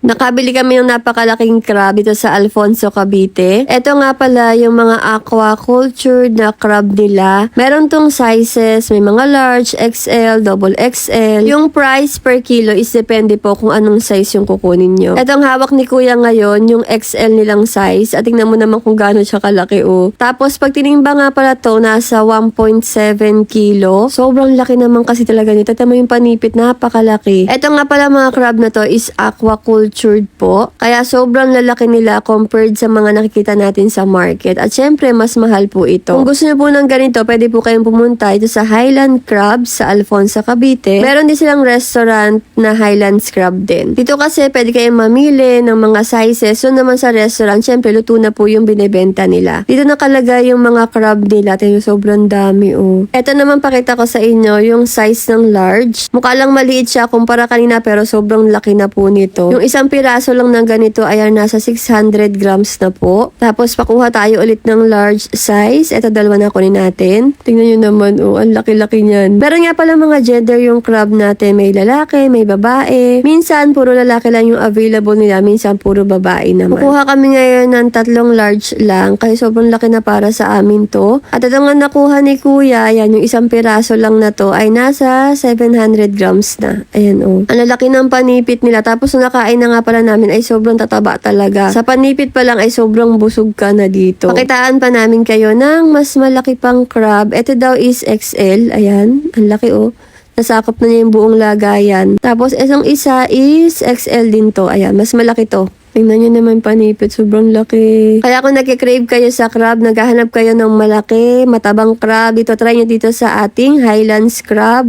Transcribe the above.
Nakabili kami ng napakalaking crab dito sa Alfonso, Cavite. Ito nga pala yung mga aquaculture na crab nila. Meron tong sizes, may mga large, XL, double XL. Yung price per kilo is depende po kung anong size yung kukunin nyo. Etong hawak ni kuya ngayon, yung XL nilang size. At tingnan mo naman kung gaano siya kalaki oh. Tapos pag tinimba nga pala to, nasa 1.7 kilo. Sobrang laki naman kasi talaga nito. Tama yung panipit, napakalaki. Ito nga pala mga crab na to is aquaculture po. Kaya sobrang lalaki nila compared sa mga nakikita natin sa market. At syempre, mas mahal po ito. Kung gusto niyo po ng ganito, pwede po kayong pumunta ito sa Highland Crabs sa Alfonso, Cavite. Meron din silang restaurant na Highland Crab din. Dito kasi pwede kayong mamili ng mga sizes. So naman sa restaurant, syempre luto na po yung binebenta nila. Dito nakalagay yung mga crab nila. Tingnan, sobrang dami oh. Ito naman pakita ko sa inyo yung size ng large. Mukha lang maliit siya kumpara kanina pero sobrang laki na po nito. Yung isang piraso lang ng ganito ay nasa 600 grams na po. Tapos pakuha tayo ulit ng large size. Ito dalawa na kunin natin. Tingnan nyo naman oh, ang laki-laki niyan. Meron nga pala mga gender yung crab natin. May lalaki, may babae. Minsan puro lalaki lang yung available nila. Minsan puro babae naman. Kukuha kami ngayon ng 3 large lang. Kaya sobrang laki na para sa amin to. At ito nga nakuha ni kuya, yan yung isang piraso lang na to ay nasa 700 grams na. Ayan oh. Ang lalaki ng panipit nila. Tapos nakain na nga pala namin ay sobrang tataba talaga. Sa panipit pa lang ay sobrang busog ka na dito. Pakitaan pa namin kayo ng mas malaki pang crab. Ito daw is XL. Ayan. Ang laki oh. Nasakop na niya yung buong lagayan. Tapos isang isa is XL din to. Ayan. Mas malaki to. Tingnan nyo naman panipit. Sobrang laki. Kaya kung nagkikrave kayo sa crab, naghahanap kayo ng malaki, matabang crab, dito try nyo dito sa ating Highlands Crab.